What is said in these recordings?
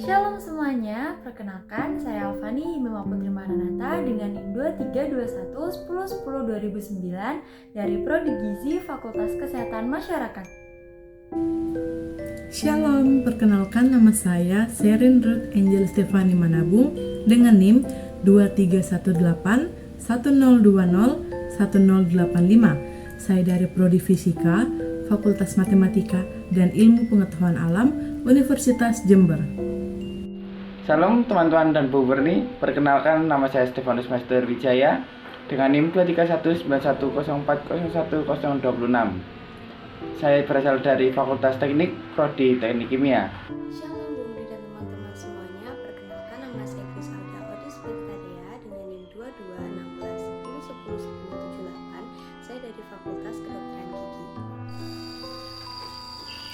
Shalom semuanya, perkenalkan saya Alfani Himema Putri Maranatha dengan NIM 2321 1010-2009 dari Prodi Gizi Fakultas Kesehatan Masyarakat. Shalom, perkenalkan nama saya Sherin Ruth Angel Stefani Manabung dengan NIM 2318 1020 1085. Saya dari Prodi Fisika, Fakultas Matematika dan Ilmu Pengetahuan Alam, Universitas Jember. Salam teman-teman dan Bu Berni, perkenalkan nama saya Stefanus Master Wijaya dengan NIM 23191040126. Saya berasal dari Fakultas Teknik, Prodi Teknik Kimia. Shalom Bu Muri dan teman-teman semuanya, perkenalkan nama saya Griselda Odis Bertadea dengan NIM 2216 1010 1078. Saya dari Fakultas Kedokteran Gigi.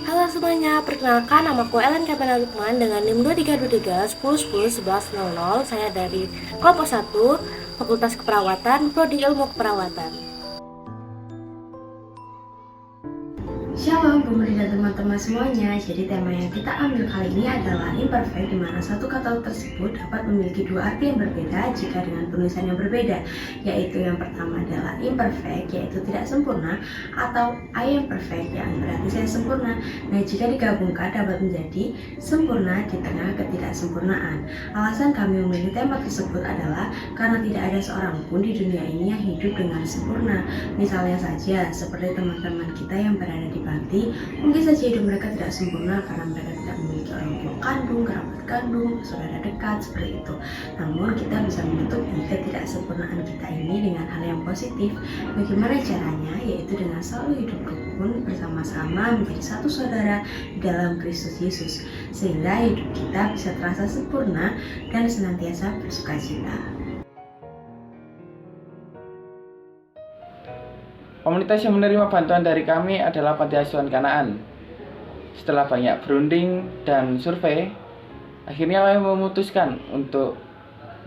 Halo semuanya, perkenalkan namaku Ellen Kapena Lukman dengan NIM 2323 1010 1100. Saya dari kelompok 1 Fakultas Keperawatan, Prodi Ilmu Keperawatan. Shalom Bu Muri dan teman-teman semuanya. Jadi tema yang kita ambil kali ini adalah imperfect, di mana satu kata tersebut dapat memiliki dua arti yang berbeda jika dengan penulisan yang berbeda, yaitu yang pertama adalah imperfect, yaitu tidak sempurna, atau I am perfect, yang berarti saya sempurna. Nah, jika digabungkan dapat menjadi sempurna di tengah ketidaksempurnaan. Alasan kami memilih tema tersebut adalah karena tidak ada seorang pun di dunia ini yang hidup dengan sempurna. Misalnya saja seperti teman-teman kita yang berada di panti, mungkin saja hidup mereka tidak sempurna karena mereka tidak memiliki orang tua kandung, kerabat kandung, saudara dekat, seperti itu. Namun kita bisa menutupi ketidaksempurnaan kita ini dengan hal yang positif. Bagaimana caranya? Yaitu dengan selalu hidup rukun bersama-sama menjadi satu saudara di dalam Kristus Yesus, sehingga hidup kita bisa terasa sempurna dan senantiasa bersukacita. Komunitas yang menerima bantuan dari kami adalah Panti Asuhan Kanaan. Setelah banyak berunding dan survei, akhirnya kami memutuskan untuk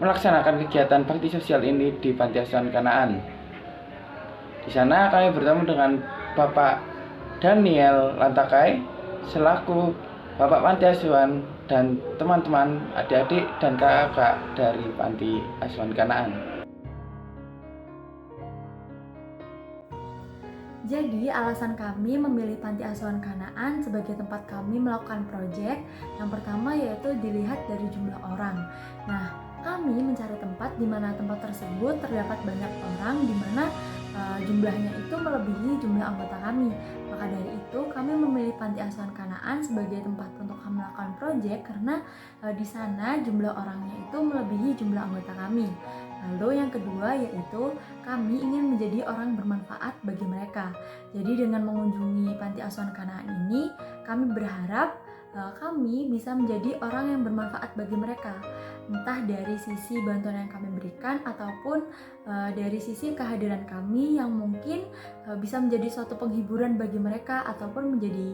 melaksanakan kegiatan bakti sosial ini di Panti Asuhan Kanaan. Di sana kami bertemu dengan Bapak Daniel Lantakai selaku Bapak Panti Asuhan dan teman-teman, adik-adik dan kakak dari Panti Asuhan Kanaan. Jadi, alasan kami memilih Panti Asuhan Kanaan sebagai tempat kami melakukan proyek yang pertama yaitu dilihat dari jumlah orang. Nah, kami mencari tempat di mana tempat tersebut terdapat banyak orang, di mana jumlahnya itu melebihi jumlah anggota kami. Maka dari itu, kami memilih Panti Asuhan Kanaan sebagai tempat untuk kami melakukan proyek karena di sana jumlah orangnya itu melebihi jumlah anggota kami. Lalu yang kedua yaitu kami ingin menjadi orang bermanfaat bagi mereka. Jadi dengan mengunjungi Panti Asuhan Kanaan ini, kami berharap kami bisa menjadi orang yang bermanfaat bagi mereka. Entah dari sisi bantuan yang kami berikan ataupun dari sisi kehadiran kami yang mungkin bisa menjadi suatu penghiburan bagi mereka ataupun menjadi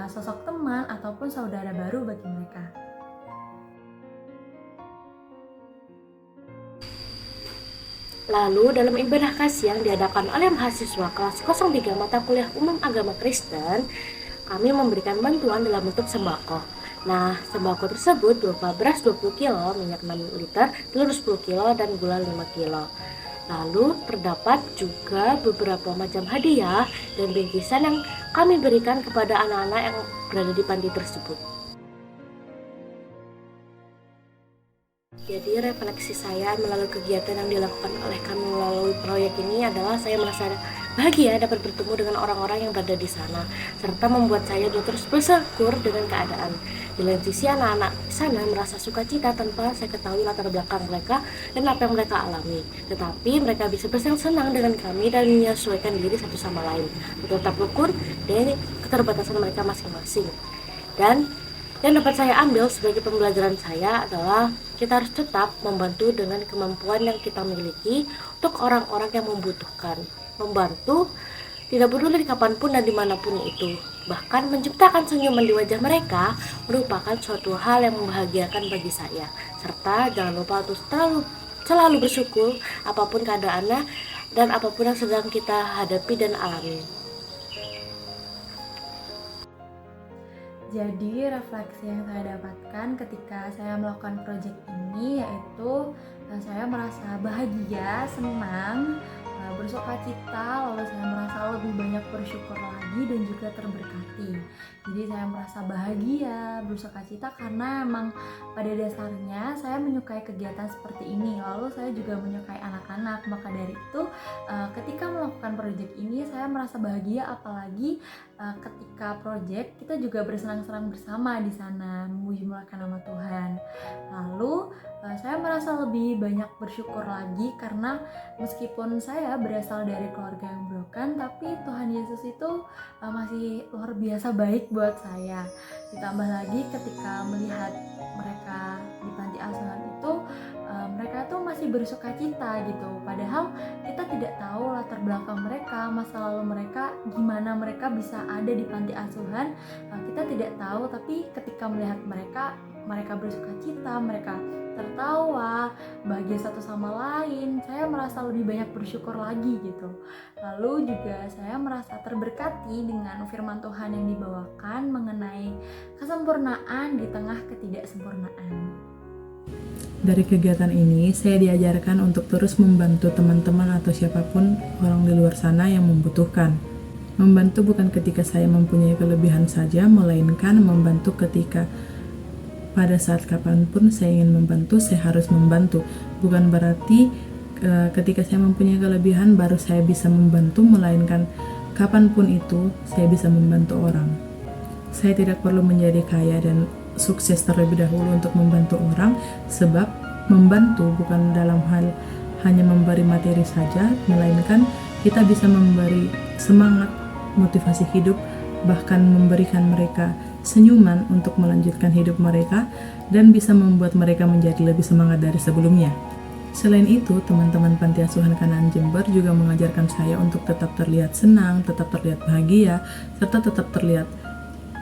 sosok teman ataupun saudara baru bagi mereka. Lalu dalam ibadah kasih yang diadakan oleh mahasiswa kelas 03 mata kuliah umum agama Kristen, kami memberikan bantuan dalam bentuk sembako. Nah, sembako tersebut berupa beras 20 kilo, minyak 6 liter, telur 10 kilo, dan gula 5 kilo. Lalu terdapat juga beberapa macam hadiah dan bingkisan yang kami berikan kepada anak-anak yang berada di panti tersebut. Jadi refleksi saya melalui kegiatan yang dilakukan oleh kami melalui proyek ini adalah saya merasa bahagia dapat bertemu dengan orang-orang yang berada di sana, serta membuat saya terus bersyukur dengan keadaan. Di lain sisi, anak-anak di sana merasa sukacita tanpa saya ketahui latar belakang mereka dan apa yang mereka alami. Tetapi mereka bisa bersenang-senang dengan kami dan menyesuaikan diri satu sama lain, tetap rukun dari keterbatasan mereka masing-masing. Dan yang dapat saya ambil sebagai pembelajaran saya adalah kita harus tetap membantu dengan kemampuan yang kita miliki untuk orang-orang yang membutuhkan. Membantu tidak peduli kapanpun dan dimanapun itu. Bahkan menciptakan senyuman di wajah mereka merupakan suatu hal yang membahagiakan bagi saya. Serta jangan lupa untuk selalu bersyukur apapun keadaannya dan apapun yang sedang kita hadapi dan alami. Jadi refleksi yang saya dapatkan ketika saya melakukan proyek ini yaitu saya merasa bahagia, senang, bersukacita, lalu saya merasa lebih banyak bersyukur lagi dan juga terberkati. Jadi saya merasa bahagia, bersukacita karena emang pada dasarnya saya menyukai kegiatan seperti ini. Lalu saya juga menyukai anak-anak. Maka dari itu ketika melakukan proyek ini saya merasa bahagia, apalagi ketika proyek kita juga bersenang-senang bersama di sana memuji-muliakan nama Tuhan. Lalu saya merasa lebih banyak bersyukur lagi karena meskipun saya berasal dari keluarga yang broken, tapi Tuhan Yesus itu masih luar biasa baik buat saya. Ditambah lagi ketika melihat mereka di panti asuhan itu, mereka tuh masih bersukacita gitu. Padahal kita tidak tahu latar belakang mereka, masa lalu mereka, gimana mereka bisa ada di panti asuhan, kita tidak tahu. Tapi ketika melihat mereka bersukacita, mereka tertawa, bahagia satu sama lain, saya merasa lebih banyak bersyukur lagi gitu. Lalu juga saya merasa terberkati dengan firman Tuhan yang dibawakan mengenai kesempurnaan di tengah ketidaksempurnaan. Dari kegiatan ini, saya diajarkan untuk terus membantu teman-teman atau siapapun orang di luar sana yang membutuhkan. Membantu bukan ketika saya mempunyai kelebihan saja, melainkan membantu ketika pada saat kapanpun saya ingin membantu, saya harus membantu. Bukan berarti ketika saya mempunyai kelebihan baru saya bisa membantu, melainkan kapanpun itu saya bisa membantu orang. Saya tidak perlu menjadi kaya dan sukses terlebih dahulu untuk membantu orang, sebab membantu bukan dalam hal hanya memberi materi saja, melainkan kita bisa memberi semangat, motivasi hidup, bahkan memberikan mereka senyuman untuk melanjutkan hidup mereka dan bisa membuat mereka menjadi lebih semangat dari sebelumnya. Selain itu, teman-teman Panti Asuhan Kanaan Jember juga mengajarkan saya untuk tetap terlihat senang, tetap terlihat bahagia, serta tetap terlihat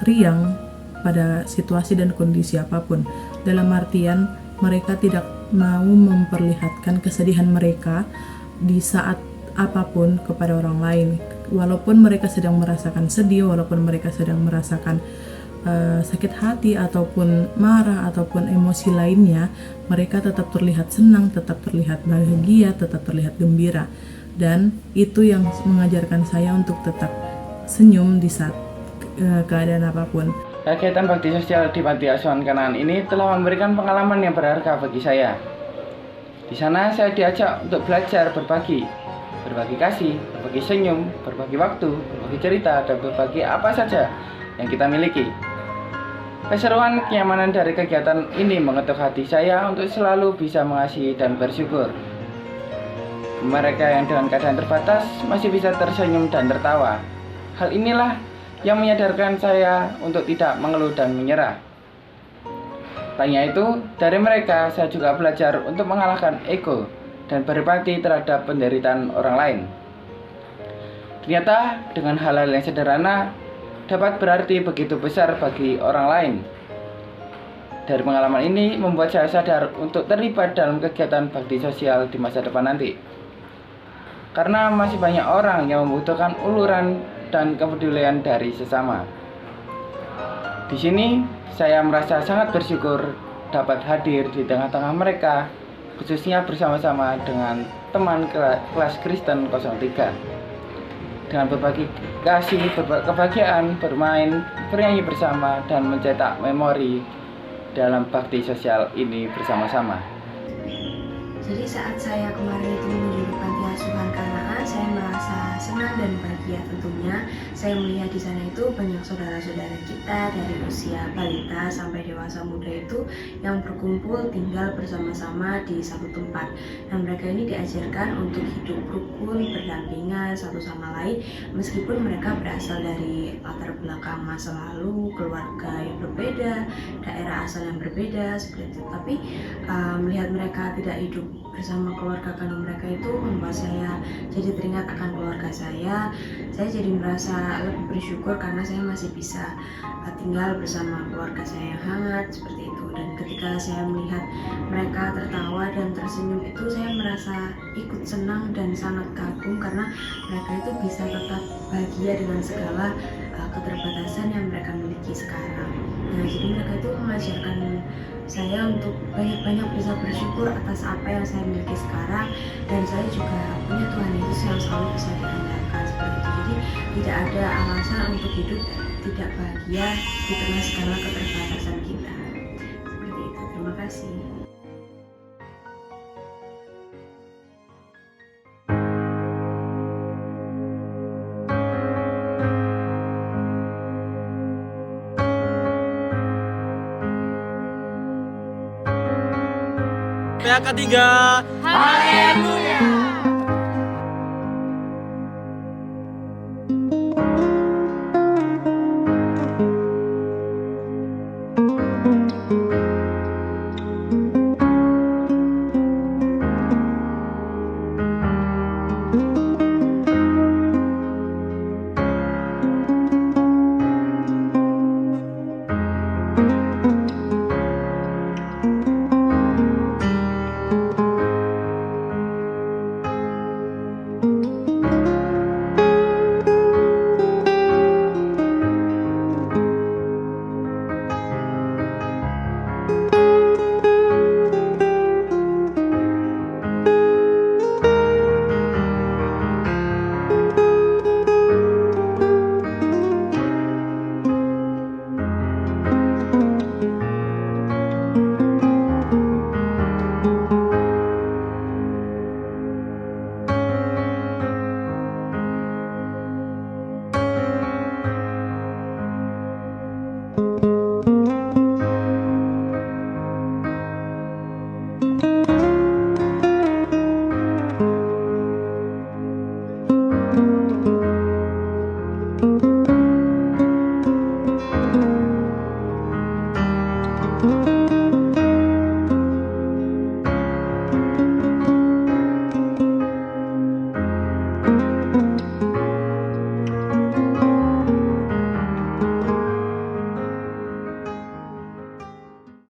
riang pada situasi dan kondisi apapun. Dalam artian, mereka tidak mau memperlihatkan kesedihan mereka di saat apapun kepada orang lain. Walaupun mereka sedang merasakan sedih, walaupun mereka sedang merasakan sakit hati ataupun marah ataupun emosi lainnya, mereka tetap terlihat senang, tetap terlihat bahagia, tetap terlihat gembira. Dan itu yang mengajarkan saya untuk tetap senyum di saat keadaan apapun. Kegiatan bakti sosial di Panti Asuhan Kanaan ini telah memberikan pengalaman yang berharga bagi saya. Di sana saya diajak untuk belajar berbagi kasih, berbagi senyum, berbagi waktu, berbagi cerita, dan berbagi apa saja yang kita miliki. Keseruan kenyamanan dari kegiatan ini mengetuk hati saya untuk selalu bisa mengasihi dan bersyukur. Mereka yang dengan keadaan terbatas masih bisa tersenyum dan tertawa. Hal inilah yang menyadarkan saya untuk tidak mengeluh dan menyerah. Tanya itu, dari mereka saya juga belajar untuk mengalahkan ego dan berempati terhadap penderitaan orang lain. Ternyata dengan hal-hal yang sederhana dapat berarti begitu besar bagi orang lain. Dari pengalaman ini membuat saya sadar untuk terlibat dalam kegiatan bakti sosial di masa depan nanti. Karena masih banyak orang yang membutuhkan uluran dan kepedulian dari sesama. Di sini saya merasa sangat bersyukur dapat hadir di tengah-tengah mereka, khususnya bersama-sama dengan teman kelas Kristen 03. Dengan berbagi kasih, kebahagiaan, bermain, bernyanyi bersama, dan mencetak memori dalam bakti sosial ini bersama-sama. Jadi saat saya kemarin itu mengunjungi Panti Asuhan Kanaan, saya merasa senang dan bahagia tentunya. Saya melihat di sana itu banyak saudara-saudara kita dari usia balita sampai dewasa muda itu yang berkumpul tinggal bersama-sama di satu tempat. Dan mereka ini diajarkan untuk hidup rukun, berdampingan satu sama lain, meskipun mereka berasal dari latar belakang masa lalu, keluarga yang berbeda, daerah asal yang berbeda seperti itu. Tapi melihat mereka tidak hidup bersama keluarga kandung mereka itu membuat saya jadi teringat akan keluarga saya. Saya jadi merasa lebih bersyukur karena saya masih bisa tinggal bersama keluarga saya yang hangat seperti itu. Dan ketika saya melihat mereka tertawa dan tersenyum itu, saya merasa ikut senang dan sangat kagum karena mereka itu bisa tetap bahagia dengan segala keterbatasan yang mereka miliki sekarang. Nah, jadi mereka itu mengajarkan saya untuk banyak-banyak bisa bersyukur atas apa yang saya miliki sekarang, dan saya juga punya Tuhan Yesus yang selalu bisa diandalkan seperti itu. Jadi tidak ada alasan untuk hidup tidak bahagia di tengah segala keterbatasan kita. Seperti itu. Terima kasih. PA ketiga. Thank you.